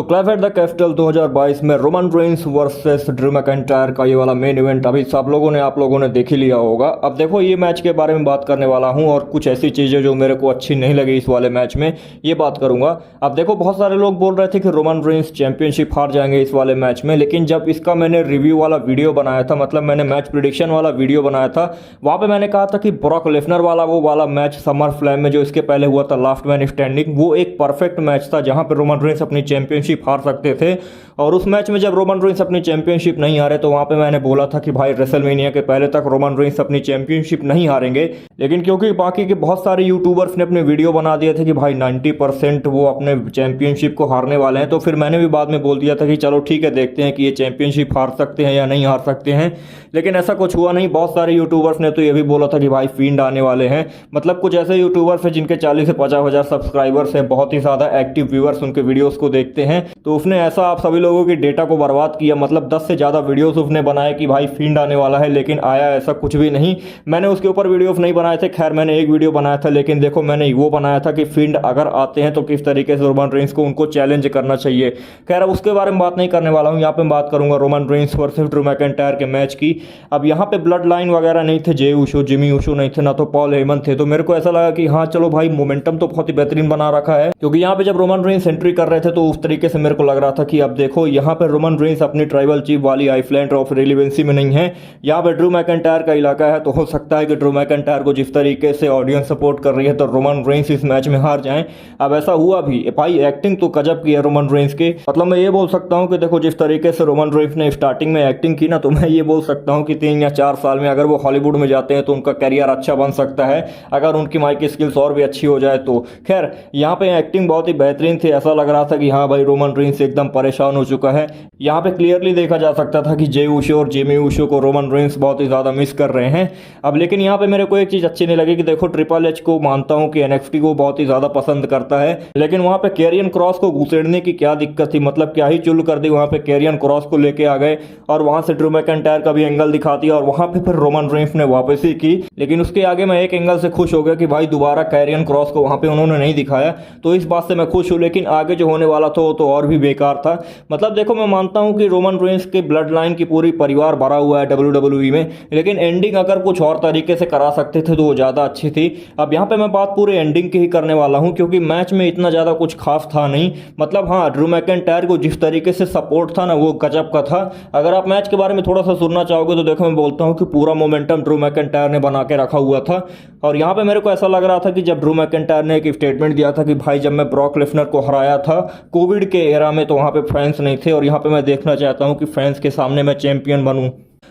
तो clash at the capital 2022 में Roman Reigns versus Drew McIntyre का ये वाला मेन इवेंट अभी सब लोगों ने आप लोगों ने देख ही लिया होगा। अब देखो ये मैच के बारे में बात करने वाला हूं और कुछ ऐसी चीज़ें जो मेरे को अच्छी नहीं लगी इस वाले मैच में ये बात करूंगा। अब देखो बहुत सारे लोग बोल रहे थे कि रोमन रेंस चैंपियनशिप हार जाएंगे इस वाले मैच में, लेकिन जब इसका मैंने रिव्यू वाला वीडियो बनाया था, मतलब मैंने मैच प्रिडिक्शन वाला वीडियो बनाया था, वहाँ पर मैंने कहा था कि ब्रॉक लेसनर वाला वो वाला मैच समर स्लैम में जो इसके पहले हुआ था लास्ट मैन स्टैंडिंग, वो एक परफेक्ट मैच था जहाँ पर रोमन रेंस अपनी चैंपियनशिप हार सकते थे। और उस मैच में जब रोमन रेंस अपनी चैंपियनशिप नहीं हारे तो वहां पे मैंने बोला था कि भाई रेसलमेनिया के पहले तक रोमन रेंस अपनी चैंपियनशिप नहीं हारेंगे। लेकिन क्योंकि बाकी के बहुत सारे यूट्यूबर्स ने अपने वीडियो बना दिए थे कि भाई 90% वो अपने चैंपियनशिप को हारने वाले हैं, तो फिर मैंने भी बाद में बोल दिया था कि चलो ठीक है, देखते हैं कि ये चैंपियनशिप हार सकते हैं या नहीं हार सकते हैं। लेकिन ऐसा कुछ हुआ नहीं। बहुत सारे यूट्यूबर्स ने तो ये भी बोला था कि भाई फील्ड आने वाले हैं, मतलब कुछ ऐसे यूट्यूबर्स हैं जिनके 40 से 50 हज़ार सब्सक्राइबर्स हैं, बहुत ही ज़्यादा एक्टिव व्यूअर्स उनके वीडियोस को देखते हैं। तो उसने ऐसा आप सभी लोगों की डेटा को बर्बाद किया, मतलब 10 से ज़्यादा वीडियोस उसने बनाए कि भाई फील्ड आने वाला है, लेकिन आया ऐसा कुछ भी नहीं। मैंने उसके ऊपर वीडियोस नहीं बनाए थे, खैर मैंने एक वीडियो बनाया था, लेकिन देखो मैंने वो बनाया था कि फील्ड अगर आते हैं तो किस तरीके से रोमन रेंस को उनको चैलेंज करना चाहिए। खैर अब उसके बारे में बात नहीं करने वाला हूँ, यहाँ पे बात करूंगा Roman Reigns versus Drew McIntyre के मैच की। अब यहाँ पे ब्लड लाइन वगैरह नहीं थे, जे ऊशो जिमी ऊशो नहीं थे, ना तो पॉल हेमन थे, तो मेरे को ऐसा लगा कि हाँ चलो भाई मोमेंटम तो बहुत ही बेहतरीन बना रखा है, क्योंकि यहाँ पे जब रोमन रेंस एंट्री कर रहे थे तो उस तरीके से मेरे को लग रहा था कि अब देखो यहाँ पे रोमन रेंस अपनी ट्राइबल चीफ वाली आइसलैंड ऑफ रिलेवेंसी में नहीं है, यहाँ पे ड्रू मैकिंटायर का इलाका है। तो हो सकता है कि ड्रू मैकिंटायर को जिस तरीके से ऑडियंस सपोर्ट कर रही है तो रोमन रेंस इस मैच में हार जाएं। अब ऐसा हुआ भी, भाई एक्टिंग तो गजब की है रोमन रेंस की, मतलब मैं ये बोल सकता हूँ कि देखो जिस तरीके से रोमन रेंस ने स्टार्टिंग में एक्टिंग की ना, तो मैं ये बोल सकता हूँ कि 3 या 4 साल में अगर वो हॉलीवुड में जाते हैं तो उनका करियर अच्छा बन सकता है, अगर उनकी माइक स्किल्स और भी अच्छी हो जाए तो। खैर यहाँ पे एक्टिंग बहुत ही बेहतरीन थी, ऐसा लग रहा था कि हाँ भाई रोमन रेंस एकदम परेशान हो चुका है। यहाँ पे क्लियरली देखा जा सकता था कि जे ऊशो और जिमी ऊशो को रोमन रेंस बहुत ही ज़्यादा मिस कर रहे हैं। अब लेकिन यहाँ पे मेरे को एक चीज़ अच्छी नहीं लगी कि देखो ट्रिपल एच को मानता हूँ कि एनएक्सटी को बहुत ही ज़्यादा पसंद करता है, लेकिन वहाँ पे कैरियन क्रॉस को घुसेड़ने की क्या दिक्कत थी, मतलब क्या ही चुल कर दी, वहाँ पे कैरियन क्रॉस को लेके आ गए और वहाँ से ड्रू मैकिंटायर का भी एंगल दिखा दिया और वहाँ पे फिर रोमन रेंस ने वापसी की। लेकिन उसके आगे मैं एक एंगल से खुश हो गया कि भाई दोबारा कैरियन क्रॉस को वहाँ पे उन्होंने नहीं दिखाया, तो इस बात से मैं खुश हूँ। लेकिन आगे जो होने वाला था वो तो और भी बेकार था। मतलब देखो मैं मानता हूँ कि रोमन रेंस के ब्लड लाइन की पूरी परिवार भरा हुआ है WWE में, लेकिन एंडिंग अगर कुछ और तरीके से करा सकते थे तो वो ज़्यादा अच्छी थी। अब यहाँ पे मैं बात पूरे एंडिंग की ही करने वाला हूँ, क्योंकि मैच में इतना ज़्यादा कुछ खास था नहीं। मतलब हाँ, ड्रू मैकिंटायर को जिस तरीके से सपोर्ट था ना वो गजब का था। अगर आप मैच के बारे में थोड़ा सा सुनना चाहोगे तो देखो मैं बोलता हूँ कि पूरा मोमेंटम ड्रू मैकिंटायर ने बना के रखा हुआ था। और यहाँ पे मेरे को ऐसा लग रहा था कि जब ड्रू मैकिंटायर ने एक स्टेटमेंट दिया था कि भाई जब मैं ब्रॉक लेसनर को हराया था कोविड के एरा में तो वहाँ पे फैंस नहीं थे और यहाँ पे मैं देखना चाहता हूँ कि फैंस के सामने मैं चैंपियन बनूँ।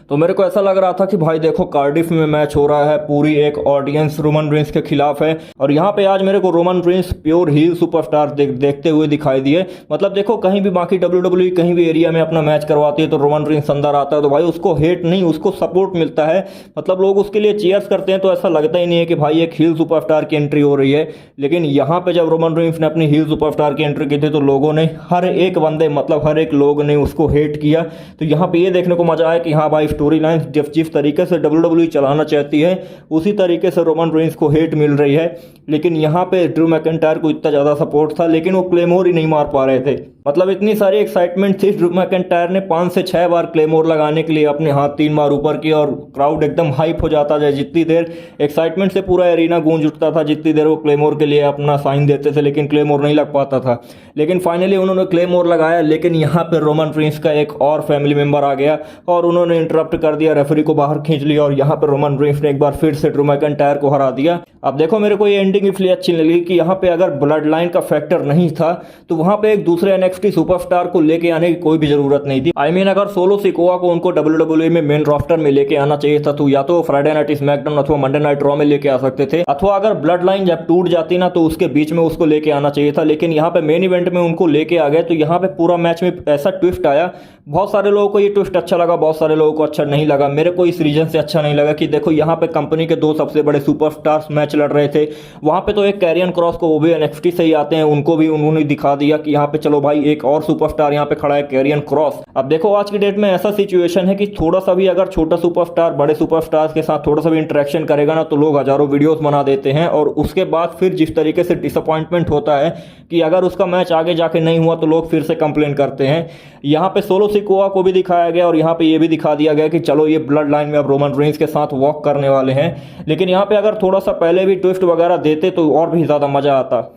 तो मेरे को ऐसा लग रहा था कि भाई देखो कार्डिफ में मैच हो रहा है, पूरी एक ऑडियंस रोमन रेंस के खिलाफ है और यहाँ पे आज मेरे को Roman Reigns pure heel superstar देखते हुए दिखाई दिए। मतलब देखो कहीं भी बाकी WWE कहीं भी एरिया में अपना मैच करवाती है तो रोमन रेंस अंदर आता है तो भाई उसको हेट नहीं, उसको सपोर्ट मिलता है, मतलब लोग उसके लिए चीयर्स करते हैं। तो ऐसा लगता ही नहीं है कि भाई एक हील सुपरस्टार की एंट्री हो रही है। लेकिन यहाँ पे जब रोमन रेंस ने अपनी हील सुपरस्टार की एंट्री की थी तो लोगों ने हर एक बंदे, मतलब हर एक लोग ने उसको हेट किया। तो यहाँ पे ये देखने को मजा आया कि हाँ भाई स्टोरी लाइन जिस तरीके से WWE चलाना चाहती है उसी तरीके से रोमन रेंस को हेट मिल रही है। लेकिन यहाँ पे ड्रू मैकिंटायर को इतना ज़्यादा सपोर्ट था लेकिन वो क्लेमोर ही नहीं मार पा रहे थे। मतलब इतनी सारी एक्साइटमेंट थी, ड्रू मैकिंटायर ने 5 से 6 बार क्लेमोर लगाने के लिए अपने हाथ 3 बार ऊपर किया और क्राउड एकदम हाइप हो जाता था। जितनी देर एक्साइटमेंट से पूरा एरिना गूंज उठता था, जितनी देर वो क्लेमोर के लिए अपना साइन देते थे, लेकिन क्लेमोर नहीं लग पाता था। लेकिन फाइनली उन्होंने क्लेमोर लगाया, लेकिन यहाँ पर रोमन रेंस का एक और फैमिली मेंबर आ गया और उन्होंने इंटरप्ट कर दिया, रेफरी को बाहर खींच लिया और यहाँ पर रोमन रेंस ने एक बार फिर से ड्रू मैकिंटायर को हरा दिया। अब देखो मेरे को ये एंडिंग इसलिए अच्छी लगी कि यहाँ पे अगर ब्लड लाइन का फैक्टर नहीं था तो वहाँ पे एक दूसरे NXT सुपरस्टार को लेके आने की कोई भी जरूरत नहीं थी। आई मीन अगर सोलो सिकोआ को उनको WWE में मेन रोस्टर में लेके आना चाहिए था तो या तो फ्राइडे नाइट स्मैकडाउन अथवा मंडे नाइट रॉ में लेके आ सकते थे, अथवा अगर ब्लड लाइन जब टूट जाती ना तो उसके बीच में उसको लेके आना चाहिए था। लेकिन यहाँ पे मेन इवेंट में उनको लेके आ गए तो यहाँ पे पूरा मैच में ऐसा ट्विस्ट आया। बहुत सारे लोगों को ये ट्विस्ट अच्छा लगा, बहुत सारे लोगों को अच्छा नहीं लगा। मेरे को इस रीजन से अच्छा नहीं लगा कि देखो यहाँ पे कंपनी के 2 सबसे बड़े सुपरस्टार्स मैच लड़ रहे थे, वहां पे तो एक कैरियन क्रॉस को, वो भी NXT से ही आते हैं, उनको भी उन्होंने दिखा दिया कि यहाँ पे चलो भाई एक और सुपरस्टार यहाँ पे खड़ा है, कैरियन क्रॉस। अब देखो आज की डेट में ऐसा सिचुएशन है कि थोड़ा सा भी अगर छोटा सुपरस्टार बड़े सुपरस्टार्स के साथ थोड़ा सा भी इंटरेक्शन करेगा ना तो लोग हजारों वीडियोस बना देते हैं, और उसके बाद फिर जिस तरीके से डिसअपॉइंटमेंट होता है कि अगर उसका मैच आगे जाके नहीं हुआ तो लोग फिर से कंप्लेन करते हैं। यहाँ पे सोलो सिकोआ को भी दिखाया गया और यहाँ पे ये भी दिखा दिया गया कि चलो ये ब्लड लाइन में अब रोमन रेंस के साथ वॉक करने वाले हैं, लेकिन यहाँ पे अगर थोड़ा सा पहले भी ट्विस्ट वगैरह देते तो और भी ज़्यादा मज़ा आता।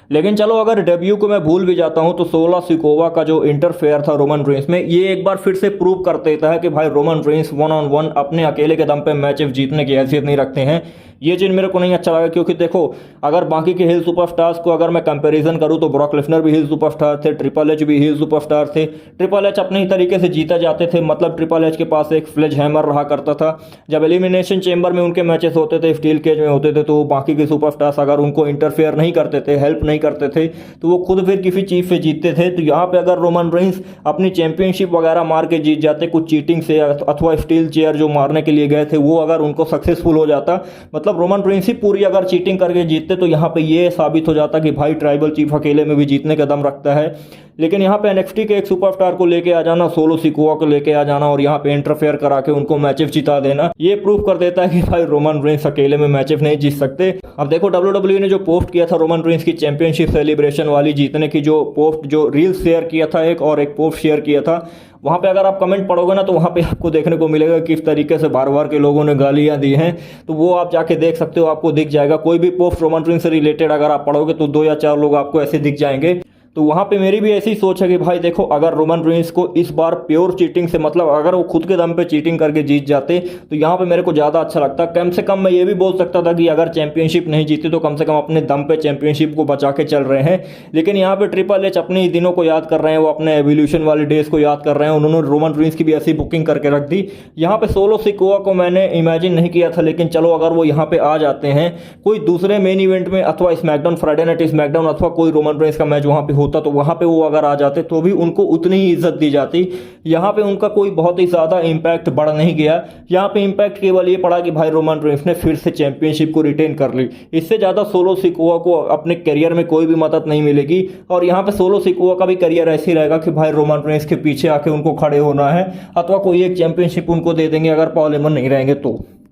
लेकिन चलो अगर डेब्यू को मैं भूल भी जाता हूं तो सोलो सिकोआ का जो इंटरफेयर था रोमन रेंस में, ये एक बार फिर से प्रूव कर देता है कि भाई रोमन रेंस 1-on-1 अपने अकेले के दम पे मैच जीतने की हैसियत नहीं रखते हैं। ये चीज़ मेरे को नहीं अच्छा लगा, क्योंकि देखो अगर बाकी के हिल सुपरस्टार्स को अगर मैं कंपैरिजन करूं तो ब्रॉक लेसनर भी हिल सुपरस्टार थे, ट्रिपल एच भी हिल सुपरस्टार थे। ट्रिपल एच अपने ही तरीके से जीता जाते थे, मतलब ट्रिपल एच के पास एक फ्लेज हैमर रहा करता था। जब एलिमिनेशन चेंबर में उनके मैचेस होते थे, स्टील केज में होते थे, तो बाकी के सुपरस्टार्स अगर उनको इंटरफेयर नहीं करते थे, हेल्प नहीं करते थे, तो वो खुद फिर किसी चीज़ से जीतते थे। तो यहाँ पे अगर रोमन रेंस अपनी चैंपियनशिप वगैरह मार के जीत जाते कुछ चीटिंग से, अथवा स्टील चेयर जो मारने के लिए गए थे वो अगर उनको सक्सेसफुल हो जाता, मतलब रोमन रेंस ही पूरी अगर चीटिंग करके जीतते, तो यहाँ पे ये साबित हो जाता कि भाई ट्राइबल चीफ अकेले में भी जीतने का दम रखता है। लेकिन यहाँ पे एनएक्सटी के एक सुपरस्टार को लेके आ जाना, सोलो सिकोआ को लेके आ जाना और यहाँ पे इंटरफेयर करा के उनको मैचेस जिता देना, ये प्रूव कर देता है कि भाई रोमन रेंस अकेले में मैचेस नहीं जीत सकते। अब देखो WWE ने जो पोस्ट किया था रोमन रेंस की चैंपियनशिप सेलिब्रेशन वाली जीतने की जो पोस्ट, जो रील शेयर किया था एक, और एक पोस्ट शेयर किया था, वहाँ पे अगर आप कमेंट पढ़ोगे ना तो वहाँ पे आपको देखने को मिलेगा किस तरीके से बार बार के लोगों ने गालियाँ दी हैं। तो वो आप जाके देख सकते हो, आपको दिख जाएगा। कोई भी पोस्ट रोमन रेंस से रिलेटेड अगर आप पढ़ोगे तो 2 या 4 लोग आपको ऐसे दिख जाएंगे। तो वहाँ पे मेरी भी ऐसी सोच है कि भाई देखो अगर रोमन रेंस को इस बार प्योर चीटिंग से, मतलब अगर वो खुद के दम पे चीटिंग करके जीत जाते तो यहाँ पे मेरे को ज़्यादा अच्छा लगता। कम से कम मैं ये भी बोल सकता था कि अगर चैंपियनशिप नहीं जीती तो कम से कम अपने दम पे चैंपियनशिप को बचा के चल रहे हैं। लेकिन यहाँ पे ट्रिपल एच अपने दिनों को याद कर रहे हैं, वो अपने एवोल्यूशन वाले डेज को याद कर रहे हैं। उन्होंने रोमन रेंस की भी ऐसी बुकिंग करके रख दी। यहाँ पे सोलो सिकोआ को मैंने इमेजिन नहीं किया था, लेकिन चलो अगर वो यहाँ पे आ जाते हैं कोई दूसरे मेन इवेंट में, अथवा स्मैकडाउन, फ्राइडे नाइट स्मैकडाउन, अथवा कोई रोमन रेंस का मैच वहाँ पे होता, तो वहाँ पे वो अगर आ जाते तो भी उनको उतनी ही इज्जत दी जाती। यहाँ पे उनका कोई बहुत ही ज़्यादा इम्पैक्ट बढ़ नहीं गया। यहाँ पे इम्पैक्ट केवल ये पड़ा कि भाई रोमन रेंस ने फिर से चैंपियनशिप को रिटेन कर ली। इससे ज़्यादा सोलो सिकोआ को अपने करियर में कोई भी मदद नहीं मिलेगी। और यहाँ पे सोलो सिकोआ का भी करियर ऐसे ही रहेगा कि भाई रोमन रेंस के पीछे आके उनको खड़े होना है, अथवा कोई एक चैंपियनशिप उनको दे देंगे अगर पॉल हेमन नहीं रहेंगे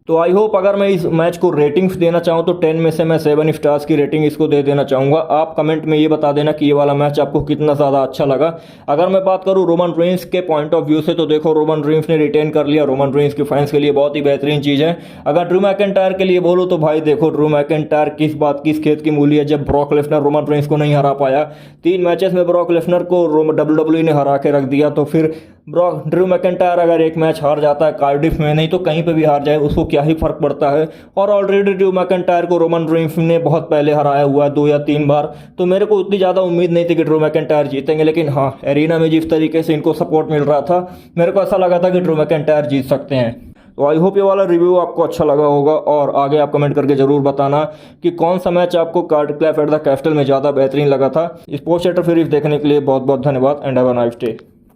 तो आई होप अगर मैं इस मैच को रेटिंग्स देना चाहूँ तो 10 में से मैं 7 स्टार्स की रेटिंग इसको दे देना चाहूँगा। आप कमेंट में ये बता देना कि ये वाला मैच आपको कितना ज़्यादा अच्छा लगा। अगर मैं बात करूँ रोमन रेंस के पॉइंट ऑफ व्यू से तो देखो रोमन रेंस ने रिटेन कर लिया, रोमन रेंस के फैंस के लिए बहुत ही बेहतरीन चीज़ है। अगर ड्रू मैकिंटायर के लिए बोलो तो भाई देखो ड्रू मैकिंटायर किस बात किस खेत की मूली है, जब ब्रॉक लेसनर रोमन रेंस को नहीं हरा पाया। 3 मैचेस में ब्रॉक लेसनर को WWE ने हरा के रख दिया, तो फिर ड्रू मैकिंटायर अगर एक मैच हार जाता है कार्डिफ में, नहीं तो कहीं पे भी हार जाए, उसको क्या ही फर्क पड़ता है। और ऑलरेडी ड्रू मैकिंटायर को रोमन रेंस ने बहुत पहले हराया हुआ है 2 या 3 बार, तो मेरे को उतनी ज़्यादा उम्मीद नहीं थी कि ड्रू मैकिंटायर जीतेंगे। लेकिन हाँ, एरिना में जिस तरीके से इनको सपोर्ट मिल रहा था, मेरे को ऐसा लगा था कि ड्रू मैकिंटायर जीत सकते हैं। तो आई होप ये वाला रिव्यू आपको अच्छा लगा होगा, और आगे आप कमेंट करके जरूर बताना कि कौन सा मैच आपको card clash at the castle में ज़्यादा बेहतरीन लगा था। स्पोर्ट्स इंटरफेरेंस देखने के लिए बहुत बहुत धन्यवाद and have a nice day.